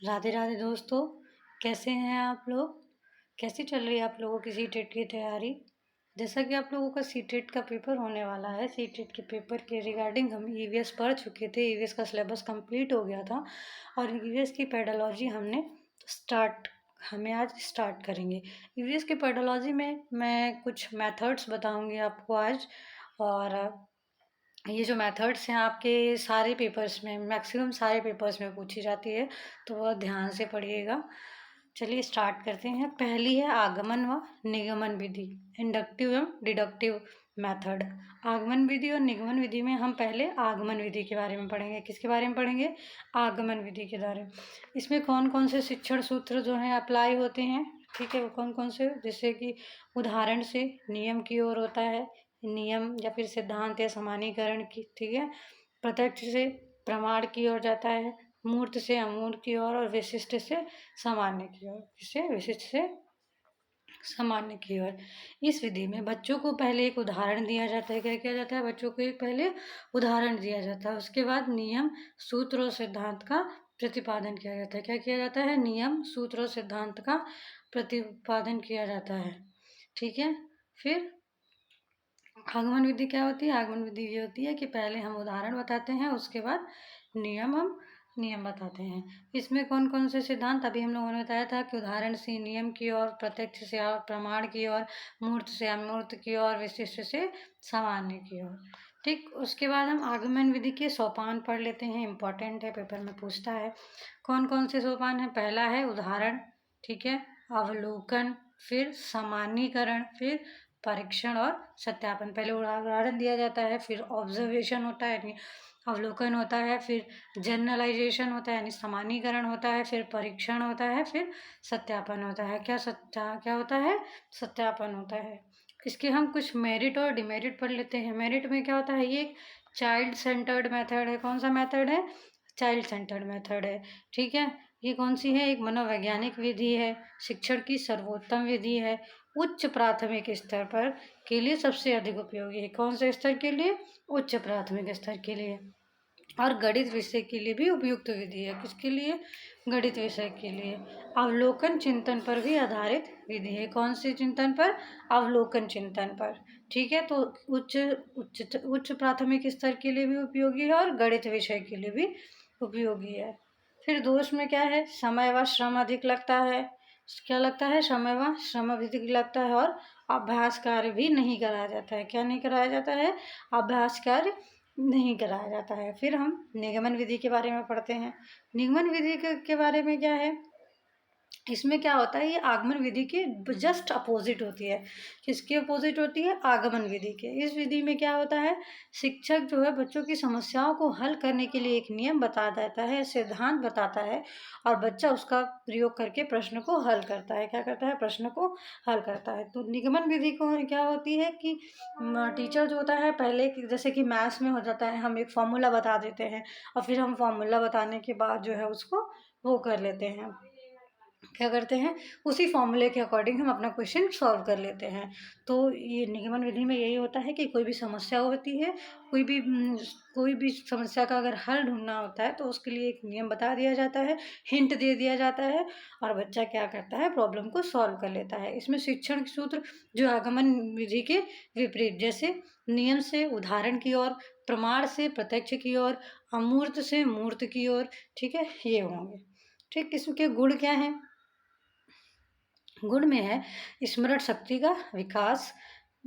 राधे राधे दोस्तों। कैसे हैं आप लोग? कैसी चल रही है आप लोगों की सीटेट की तैयारी? जैसा कि आप लोगों का सीटेट का पेपर होने वाला है, सीटेट के पेपर के रिगार्डिंग हम ईवीएस पढ़ चुके थे। ईवीएस का सिलेबस कंप्लीट हो गया था और ईवीएस की पेडोलॉजी हमें आज स्टार्ट करेंगे। ईवीएस की पेडोलॉजी में मैं कुछ मेथड्स बताऊंगी आपको आज। और ये जो मेथड्स हैं आपके सारे पेपर्स में, मैक्सिमम सारे पेपर्स में पूछी जाती है, तो वह ध्यान से पढ़िएगा। चलिए स्टार्ट करते हैं। पहली है आगमन व निगमन विधि, इंडक्टिव एवं डिडक्टिव मेथड। आगमन विधि और निगमन विधि में हम पहले आगमन विधि के बारे में पढ़ेंगे। किसके बारे में पढ़ेंगे? आगमन विधि के बारे में। इसमें कौन कौन से शिक्षण सूत्र जो हैं अप्लाई होते हैं, ठीक है, वो कौन कौन से, जैसे कि उदाहरण से नियम की ओर होता है, नियम या फिर सिद्धांत या सामान्यीकरण की, ठीक है। प्रत्यक्ष से प्रमाण की ओर जाता है, मूर्त से अमूर्त की ओर, और विशिष्ट से सामान्य की ओर। किससे? विशिष्ट से सामान्य की ओर। इस विधि में बच्चों को पहले एक उदाहरण दिया जाता है। क्या किया जाता है? बच्चों को एक पहले उदाहरण दिया जाता है, उसके बाद नियम, सूत्र और सिद्धांत का प्रतिपादन किया जाता है। क्या किया जाता है? नियम, सूत्र और सिद्धांत का प्रतिपादन किया जाता है, ठीक है। फिर आगमन विधि क्या होती है? आगमन विधि ये होती है कि पहले हम उदाहरण बताते हैं, उसके बाद नियम बताते हैं। इसमें कौन कौन से सिद्धांत? अभी हम लोगों ने बताया था कि उदाहरण से नियम की ओर, प्रत्यक्ष से प्रमाण की ओर, मूर्त से अमूर्त की ओर, विशिष्ट से सामान्य की ओर। ठीक, उसके बाद हम आगमन विधि के सोपान पढ़ लेते हैं। इंपॉर्टेंट है, पेपर में पूछता है। कौन कौन से सोपान है? पहला है उदाहरण, ठीक है, अवलोकन, फिर सामान्यीकरण, फिर परीक्षण और सत्यापन। पहले उदाहरण दिया जाता है, फिर ऑब्जर्वेशन होता है यानी अवलोकन होता है, फिर जनरलाइजेशन होता है यानी सामान्यीकरण होता है, फिर परीक्षण होता है, फिर सत्यापन होता है। क्या होता है? सत्यापन होता है। इसके हम कुछ मेरिट और डिमेरिट पढ़ लेते हैं। मेरिट में क्या होता है? ये चाइल्ड सेंटर्ड मेथड है। कौन सा मेथड है? चाइल्ड सेंटर्ड मेथड है, ठीक है। ये कौन सी है? एक मनोवैज्ञानिक विधि है, शिक्षण की सर्वोत्तम विधि है, उच्च प्राथमिक स्तर पर के लिए सबसे अधिक उपयोगी है। कौन से स्तर के लिए? उच्च प्राथमिक स्तर के लिए। और गणित विषय के लिए भी उपयुक्त विधि है। किसके लिए? गणित विषय के लिए। अवलोकन चिंतन पर भी आधारित विधि है। कौन से चिंतन पर? अवलोकन चिंतन पर, ठीक है। तो उच्च प्राथमिक स्तर के लिए भी उपयोगी है और गणित विषय के लिए भी उपयोगी है। फिर दोष में क्या है? समय व श्रम अधिक लगता है। क्या लगता है? समय व श्रम अधिक लगता है। और अभ्यास कार्य भी नहीं कराया जाता है। क्या नहीं कराया जाता है? अभ्यास कार्य नहीं कराया जाता है। फिर हम निगमन विधि के बारे में पढ़ते हैं। निगमन विधि के बारे में क्या है? इसमें क्या होता है? ये आगमन विधि के जस्ट अपोजिट होती है। किसके अपोजिट होती है? आगमन विधि के। इस विधि में क्या होता है? शिक्षक जो है बच्चों की समस्याओं को हल करने के लिए एक नियम बता देता है, सिद्धांत बताता है, और बच्चा उसका प्रयोग करके प्रश्न को हल करता है। क्या करता है? प्रश्न को हल करता है। तो निगमन विधि को क्या होती है कि टीचर जो होता है पहले, जैसे कि मैथ्स में हो जाता है, हम एक फॉर्मूला बता देते हैं और फिर हम फॉर्मूला बताने के बाद जो है उसको वो कर लेते हैं, क्या करते हैं? उसी फॉर्मूले के अकॉर्डिंग हम अपना क्वेश्चन सॉल्व कर लेते हैं। तो ये निगमन विधि में यही होता है कि कोई भी समस्या होती है, कोई भी समस्या का अगर हल ढूंढना होता है तो उसके लिए एक नियम बता दिया जाता है, हिंट दे दिया जाता है, और बच्चा क्या करता है? प्रॉब्लम को सॉल्व कर लेता है। इसमें शिक्षण सूत्र जो आगमन विधि के विपरीत, जैसे नियम से उदाहरण की ओर, प्रमाण से प्रत्यक्ष की ओर, अमूर्त से मूर्त की ओर, ठीक है, ये होंगे। ठीक, इसके गुण क्या हैं? गुण में है स्मरण शक्ति का विकास,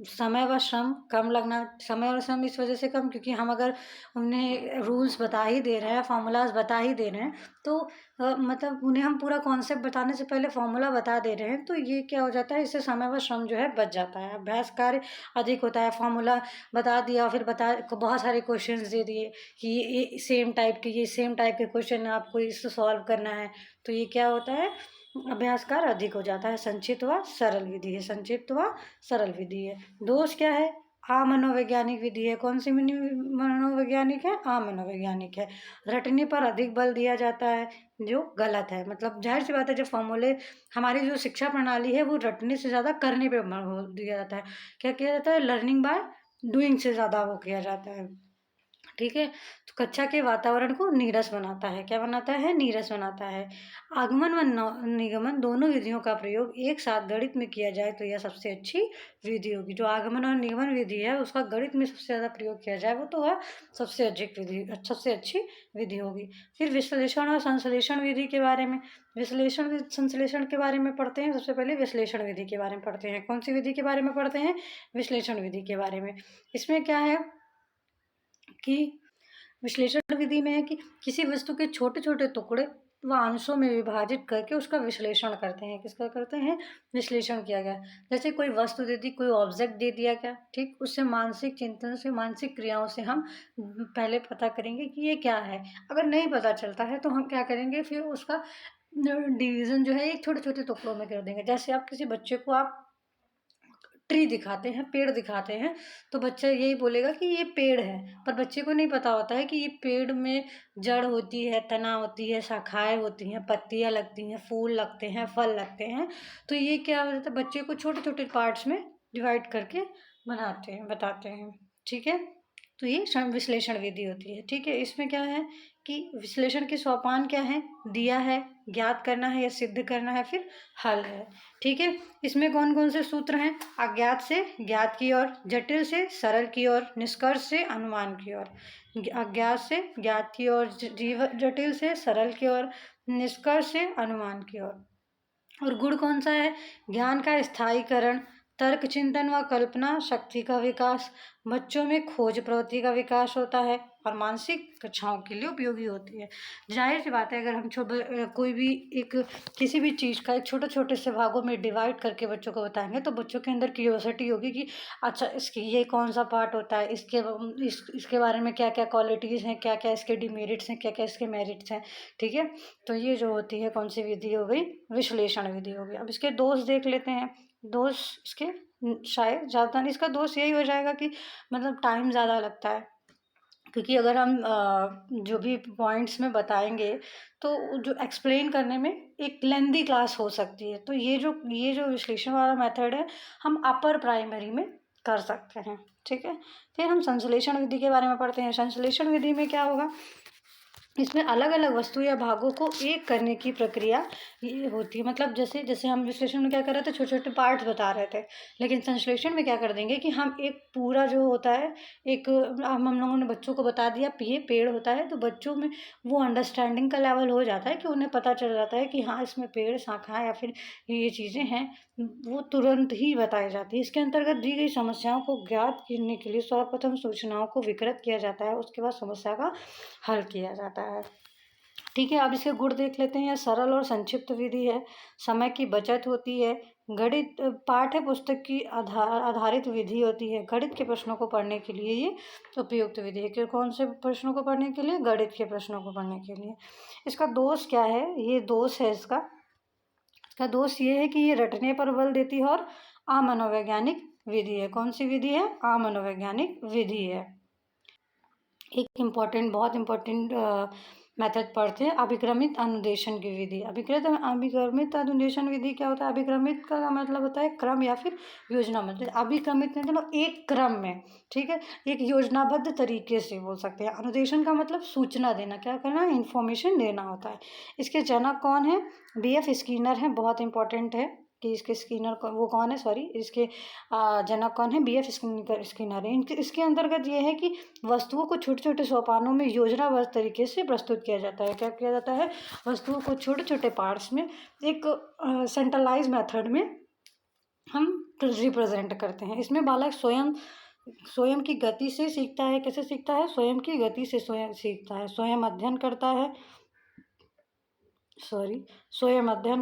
समय व श्रम कम लगना। समय और श्रम इस वजह से कम क्योंकि हम अगर उन्हें रूल्स बता ही दे रहे हैं, फार्मूलाज बता ही दे रहे हैं, तो मतलब उन्हें हम पूरा कॉन्सेप्ट बताने से पहले फार्मूला बता दे रहे हैं, तो ये क्या हो जाता है? इससे समय व श्रम जो है बच जाता है। अभ्यास कार्य अधिक होता है। फार्मूला बता दिया, फिर बहुत सारे क्वेश्चन दे दिए कि ये सेम टाइप के क्वेश्चन आपको इससे सॉल्व करना है, तो ये क्या होता है? अभ्यासकार अधिक हो जाता है। संक्षिप्त व सरल विधि है, संक्षिप्त व सरल विधि है। दोष क्या है? अमनोवैज्ञानिक विधि है। कौन सी मनोवैज्ञानिक है? अमनोवैज्ञानिक है। रटने पर अधिक बल दिया जाता है, जो गलत है। मतलब जाहिर सी बात है, जो फॉर्मूले, हमारी जो शिक्षा प्रणाली है वो रटने से ज़्यादा करने पे दिया जाता है। क्या किया जाता है? लर्निंग बाय डूइंग से ज़्यादा वो किया जाता है, ठीक है? तो कक्षा के वातावरण को नीरस बनाता है। क्या बनाता है? नीरस बनाता है। आगमन व निगमन दोनों विधियों का प्रयोग एक साथ गणित में किया जाए तो यह सबसे अच्छी विधि होगी। जो आगमन और निगमन विधि है उसका गणित में सबसे ज़्यादा प्रयोग किया जाए वो तो वह सबसे अच्छी विधि होगी। फिर विश्लेषण और संश्लेषण विधि के बारे में, संश्लेषण के बारे में पढ़ते हैं। सबसे पहले विश्लेषण विधि के बारे में पढ़ते हैं। कौन सी विधि के बारे में पढ़ते हैं? विश्लेषण विधि के बारे में। इसमें क्या है कि विश्लेषण विधि में है कि किसी वस्तु के छोटे-छोटे टुकड़े व अंशों में विभाजित करके उसका विश्लेषण करते हैं। किसका करते हैं? विश्लेषण किया गया। जैसे कोई वस्तु दे दी, कोई ऑब्जेक्ट दे दिया गया, ठीक? उससे मानसिक चिंतन से, मानसिक क्रियाओं से हम पहले पता करेंगे कि ये क्या है। अगर नहीं पता चलता है तो हम क्या करेंगे, फिर उसका डिवीज़न जो है एक छोटे-छोटे टुकड़ों में कर देंगे। जैसे आप किसी बच्चे को आप ट्री दिखाते हैं, पेड़ दिखाते हैं, तो बच्चा यही बोलेगा कि ये पेड़ है, पर बच्चे को नहीं पता होता है कि ये पेड़ में जड़ होती है, तना होती है, शाखाएँ होती हैं, पत्तियाँ लगती हैं, फूल लगते हैं, फल लगते हैं। तो ये क्या हो जाता है, बच्चे को छोटे-छोटे पार्ट्स में डिवाइड करके बताते हैं, ठीक है? तो ये विश्लेषण विधि होती है, ठीक है? इसमें क्या है कि विश्लेषण के सोपान क्या हैं? दिया है, ज्ञात करना है या सिद्ध करना है, फिर हल है, ठीक है? इसमें कौन-कौन से सूत्र हैं? अज्ञात से ज्ञात की ओर, जटिल से सरल की ओर, निष्कर्ष से अनुमान की ओर। अज्ञात से ज्ञात की ओर, जटिल से सरल की ओर, निष्कर्ष से अनुमान की ओर। और गुण कौन सा है? ज्ञान का स्थायीकरण, तर्क चिंतन व कल्पना शक्ति का विकास, बच्चों में खोज प्रवृत्ति का विकास होता है और मानसिक कक्षाओं के लिए उपयोगी होती है। जाहिर सी बात है, अगर हम कोई भी एक किसी भी चीज़ का एक छोटे-छोटे से भागों में डिवाइड करके बच्चों को बताएँगे तो बच्चों के अंदर क्यूरियोसिटी होगी कि अच्छा इसकी ये कौन-सा पार्ट होता है, इसके बारे में क्या-क्या क्वालिटीज़ हैं, क्या-क्या इसके डिमेरिट्स हैं, क्या-क्या इसके मेरिट्स हैं, ठीक है? तो ये जो होती है कौन सी विधि हो गई? विश्लेषण विधि हो गई। अब इसके दोष देख लेते हैं। दोष इसके शायद ज़्यादा नहीं, इसका दोष यही हो जाएगा कि मतलब टाइम ज़्यादा लगता है। क्योंकि अगर हम जो भी पॉइंट्स में बताएँगे तो जो एक्सप्लेन करने में एक लेंदी क्लास हो सकती है। तो ये जो विश्लेषण वाला मेथड है हम अपर प्राइमरी में कर सकते हैं, ठीक है? फिर हम संश्लेषण विधि के बारे में पढ़ते हैं। संश्लेषण विधि में क्या होगा? इसमें अलग-अलग वस्तु या भागों को एक करने की प्रक्रिया ये होती है। मतलब जैसे हम विश्लेषण में क्या कर रहे थे, छोटे-छोटे पार्ट्स बता रहे थे। लेकिन संश्लेषण में क्या कर देंगे कि हम एक पूरा जो होता है, एक हम लोगों ने बच्चों को बता दिया ये पेड़ होता है, तो बच्चों में वो अंडरस्टैंडिंग का लेवल हो जाता है कि उन्हें पता चल जाता है कि हाँ, इसमें पेड़, शाखाएँ या फिर ये चीज़ें हैं, वो तुरंत ही बताई जाती है। इसके अंतर्गत दी गई समस्याओं को ज्ञात करने के लिए सर्वप्रथम सूचनाओं को विकृत किया जाता है, उसके बाद समस्या का हल किया जाता है। ठीक है, अब इसके गुण देख लेते हैं। यह सरल और संक्षिप्त विधि है, समय की बचत होती है, गणित पाठ्य पुस्तक की आधारित विधि होती है। गणित के प्रश्नों को पढ़ने के लिए ये उपयुक्त विधि है। कि कौन से प्रश्नों को पढ़ने के लिए? गणित के प्रश्नों को पढ़ने के लिए। इसका दोष क्या है? ये दोष है इसका दोष ये है कि ये रटने पर बल देती है और अमनोवैज्ञानिक विधि है। कौन सी विधि है? अमनोवैज्ञानिक विधि है। एक बहुत इम्पोर्टेंट मेथड पढ़ते हैं, अभिक्रमित अनुदेशन की विधि। अभिक्रमित अनुदेशन विधि क्या होता है? अभिक्रमित का मतलब होता है क्रम या फिर योजना, मतलब अभिक्रमित मतलब एक क्रम में, ठीक है, एक योजनाबद्ध तरीके से बोल सकते हैं। अनुदेशन का मतलब सूचना देना, क्या करना है? इन्फॉर्मेशन देना होता है। इसके जनक कौन है? B.F. स्किनर है, बहुत इंपॉर्टेंट है कि इसके स्किनर वो कौन है, सॉरी, इसके जनक कौन है? B.F. स्किनर है। इसके अंतर्गत ये है कि वस्तुओं को छोटे-छोटे सोपानों में योजनाबद्ध तरीके से प्रस्तुत किया जाता है। क्या किया जाता है? वस्तुओं को छोटे-छोटे पार्ट्स में एक सेंट्रलाइज़ मेथड में हम रिप्रेज़ेंट करते हैं। इसमें बालक स्वयं की गति से सीखता है। कैसे सीखता है? स्वयं की गति से स्वयं सीखता है। स्वयं अध्ययन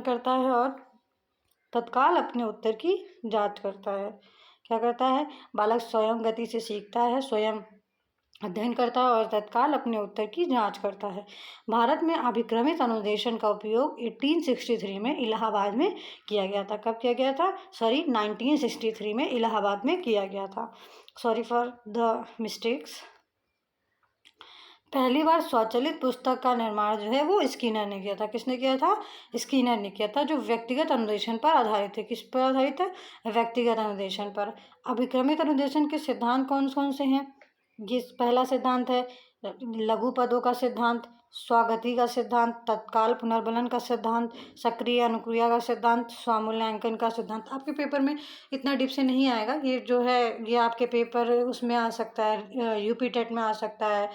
करता है और तत्काल अपने उत्तर की जाँच करता है। क्या करता है? बालक स्वयं गति से सीखता है, स्वयं अध्ययन करता है और तत्काल अपने उत्तर की जांच करता है। भारत में अभिक्रमित अनुदेशन का उपयोग 1863 में इलाहाबाद में किया गया था। कब किया गया था? 1963 में इलाहाबाद में किया गया था। Sorry for the mistakes. पहली बार स्वचालित पुस्तक का निर्माण जो है वो स्किनर ने किया था। किसने किया था? स्किनर ने किया था, जो व्यक्तिगत अनुदेशन पर आधारित है। किस पर आधारित है? व्यक्तिगत अनुदेशन पर। अभिक्रमित अनुदेशन के सिद्धांत कौन कौन से हैं? ये पहला सिद्धांत है लघु पदों का सिद्धांत, स्वागति का सिद्धांत, तत्काल पुनर्बलन का सिद्धांत, सक्रिय अनुक्रिया का सिद्धांत, स्वमूल्यांकन का सिद्धांत। आपके पेपर में इतना डीप से नहीं आएगा, ये जो है ये आपके पेपर उसमें आ सकता है, यूपी टेट में आ सकता है,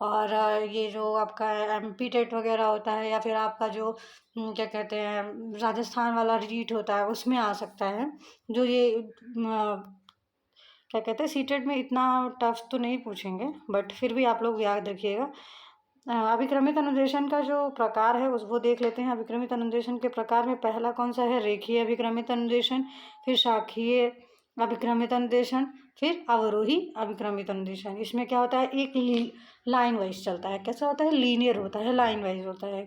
और ये जो आपका एमपी टेट वगैरह होता है, या फिर आपका जो क्या कहते हैं राजस्थान वाला रीट होता है उसमें आ सकता है। जो ये क्या कहते हैं सीटेट में इतना टफ तो नहीं पूछेंगे, बट फिर भी आप लोग याद रखिएगा। अभिक्रमित अनुदेशन का जो प्रकार है उस वो देख लेते हैं। अभिक्रमित अनुदेशन के प्रकार में पहला कौन सा है, रेखीय अभिक्रमित अनुदेशन, फिर शाखीय अभिक्रमित अनुदेशन, फिर अवरोही अभिक्रमित अनुदेशन। इसमें क्या होता है, एक लाइन वाइज चलता है। कैसा होता है, लीनियर होता है, लाइन वाइज होता है,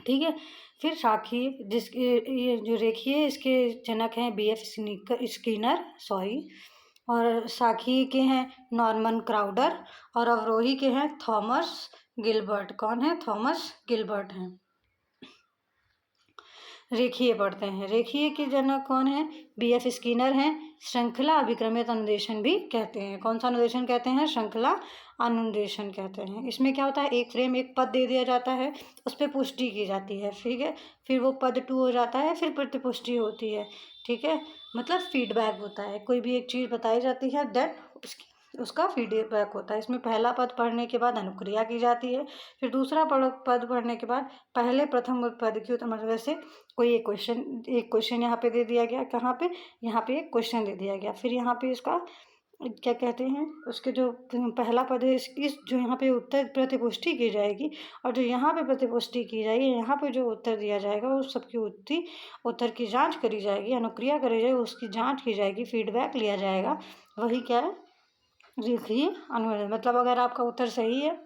ठीक है। फिर शाखीय जिसके ये जो रेखीय इसके जनक हैं बी एफ स्किनर, सॉरी, और शाखीय के हैं नॉर्मन क्राउडर, और अवरोही के हैं थॉमस गिलबर्ट। कौन है, थॉमस गिलबर्ट हैं। रेखीय पढ़ते हैं, रेखीय के जनक कौन है, बी एफ स्किनर हैं। श्रृंखला अभिक्रमित अनुदेशन भी कहते हैं। कौन सा अनुदेशन कहते हैं, श्रृंखला अनुदेशन कहते हैं। इसमें क्या होता है, एक फ्रेम एक पद दे दिया जाता है, उस पर पुष्टि की जाती है, ठीक है। फिर वो पद 2 हो जाता है, फिर प्रतिपुष्टि होती है, ठीक है। मतलब फीडबैक होता है, कोई भी एक चीज़ बताई जाती है देन उसका फीडबैक होता है। इसमें पहला पद पढ़ने के बाद अनुक्रिया की जाती है, फिर दूसरा पद पढ़ने के बाद पहले प्रथम पद की मतलब वैसे कोई एक क्वेश्चन यहाँ पे दे दिया गया, कहाँ पे, यहाँ पे एक क्वेश्चन दे दिया गया, फिर यहाँ पे इसका क्या कहते हैं, उसके जो पहला पद है इस जो यहाँ पे उत्तर प्रतिपुष्टि की जाएगी, और जो यहाँ पे प्रतिपुष्टि की जाएगी, यहाँ पे जो उत्तर दिया जाएगा वो सबकी उत्तर की जांच करी जाएगी, अनुक्रिया करी जाएगी, उसकी जांच की जाएगी, फीडबैक लिया जाएगा। वही क्या है, रेखीय अनुदेशन। मतलब अगर आपका उत्तर सही है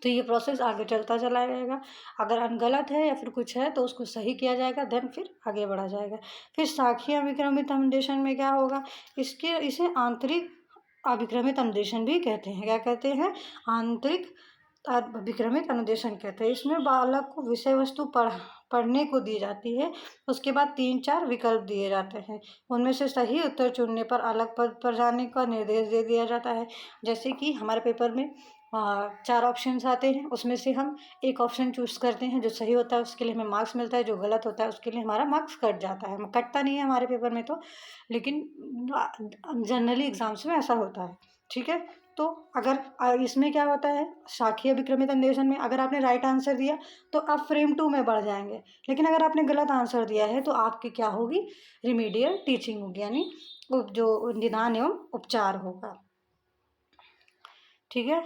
तो ये प्रोसेस आगे चलता चला जाएगा, अगर गलत है या फिर कुछ है तो उसको सही किया जाएगा, देन फिर आगे बढ़ा जाएगा। फिर शाखीय अभिक्रमित अनुदेशन में क्या होगा, इसे आंतरिक अभिक्रमित अनुदेशन भी कहते हैं। क्या कहते हैं, आंतरिक अभिक्रमित अनुदेशन कहते हैं। इसमें बालक को विषय वस्तु पढ़ने को दी जाती है, उसके बाद 3-4 विकल्प दिए जाते हैं, उनमें से सही उत्तर चुनने पर अलग पद पर जाने का निर्देश दे दिया जाता है। जैसे कि हमारे पेपर में 4 ऑप्शंस आते हैं, उसमें से हम एक ऑप्शन चूज़ करते हैं, जो सही होता है उसके लिए हमें मार्क्स मिलता है, जो गलत होता है उसके लिए हमारा मार्क्स कट जाता है। कटता नहीं है हमारे पेपर में तो, लेकिन जनरली एग्जाम्स में ऐसा होता है, ठीक है। तो अगर इसमें क्या होता है, शाखीय अभिक्रमित अनुदेशन में अगर आपने राइट आंसर दिया तो आप फ्रेम 2 में बढ़ जाएंगे, लेकिन अगर आपने गलत आंसर दिया है तो आपकी क्या होगी, रिमीडियल टीचिंग होगी, यानी जो निदान एवं उपचार होगा, ठीक है।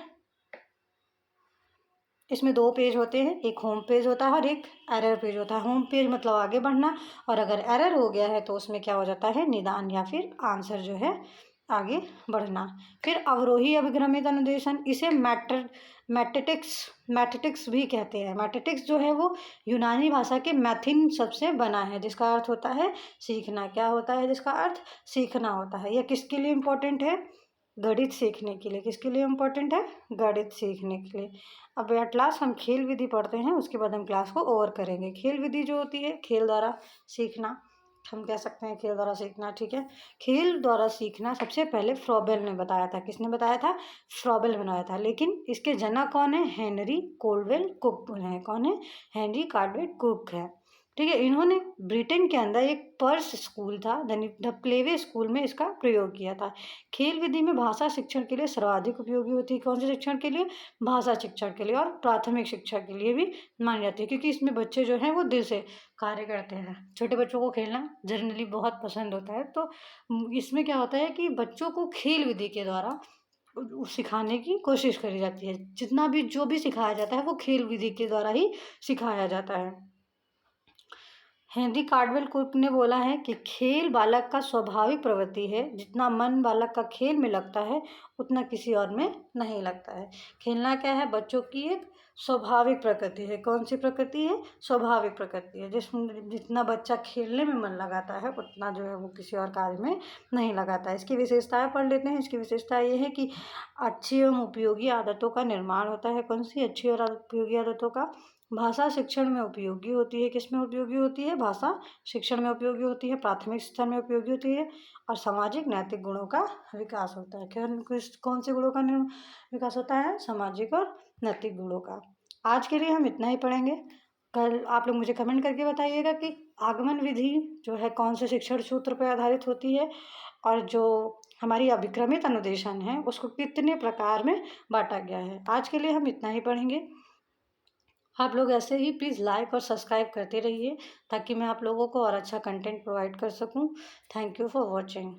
इसमें 2 पेज होते हैं, एक होम पेज होता है और एक एरर पेज होता है। होम पेज मतलब आगे बढ़ना, और अगर एरर हो गया है तो उसमें क्या हो जाता है, निदान या फिर आंसर जो है आगे बढ़ना। फिर अवरोही अभिक्रमित अनुदेशन, इसे मैथेटिक्स भी कहते हैं। मैथेटिक्स जो है वो यूनानी भाषा के मैथिन शब्द से बना है, जिसका अर्थ होता है सीखना। क्या होता है, जिसका अर्थ सीखना होता है। यह किसके लिए इम्पोर्टेंट है, गणित सीखने के लिए। किसके लिए इम्पोर्टेंट है, गणित सीखने के लिए। अब एट लास्ट हम खेल विधि पढ़ते हैं, उसके बाद हम क्लास को ओवर करेंगे। खेल विधि जो होती है, खेल द्वारा सीखना, हम कह सकते हैं खेल द्वारा सीखना, ठीक है। खेल द्वारा सीखना सबसे पहले फ्रॉबेल ने बताया था। किसने बताया था, फ्रॉबेल बनाया था। लेकिन इसके जनक कौन है, हेनरी कोल्डवेल कुक है। कौन है, हेनरी कार्डवेल कुक है, ठीक है। इन्होंने ब्रिटेन के अंदर एक पर्स स्कूल था, द प्लेवे स्कूल में इसका प्रयोग किया था। खेल विधि में भाषा शिक्षण के लिए सर्वाधिक उपयोगी होती है। कौन से शिक्षण के लिए, भाषा शिक्षण के लिए, और प्राथमिक शिक्षा के लिए भी मानी जाती है, क्योंकि इसमें बच्चे जो हैं वो दिल से कार्य करते हैं। छोटे बच्चों को खेलना जनरली बहुत पसंद होता है, तो इसमें क्या होता है कि बच्चों को खेल विधि के द्वारा सिखाने की कोशिश करी जाती है। जितना भी जो भी सिखाया जाता है वो खेल विधि के द्वारा ही सिखाया जाता है। हेनरी कार्डवेल कुक ने बोला है कि खेल बालक का स्वाभाविक प्रवृत्ति है, जितना मन बालक का खेल में लगता है उतना किसी और में नहीं लगता है। खेलना क्या है, बच्चों की एक स्वाभाविक प्रकृति है। कौन सी प्रकृति है, स्वाभाविक प्रकृति है। जितना बच्चा खेलने में मन लगाता है उतना जो है वो किसी और कार्य में नहीं लगाता है। इसकी विशेषताएं पढ़ लेते हैं। इसकी विशेषता ये है कि अच्छी एवं उपयोगी आदतों का निर्माण होता है। कौन सी अच्छी और उपयोगी आदतों का, भाषा शिक्षण में उपयोगी होती है, किसमें उपयोगी होती है? भाषा शिक्षण में उपयोगी होती है, प्राथमिक स्तर में उपयोगी होती है और सामाजिक नैतिक गुणों का विकास होता है। कौन से गुणों का विकास होता है? सामाजिक और नैतिक गुणों का। आज के लिए हम इतना ही पढ़ेंगे। कल आप लोग मुझे कमेंट करके बताइएगा कि आगमन विधि जो है कौन से शिक्षण सूत्र पर आधारित होती है और जो हमारी अभिक्रमित अनुदेशन है उसको कितने प्रकार में बांटा गया है। आज के लिए हम इतना ही पढ़ेंगे। आप लोग ऐसे ही प्लीज़ लाइक और सब्सक्राइब करते रहिए ताकि मैं आप लोगों को और अच्छा कंटेंट प्रोवाइड कर सकूं। Thank you for watching.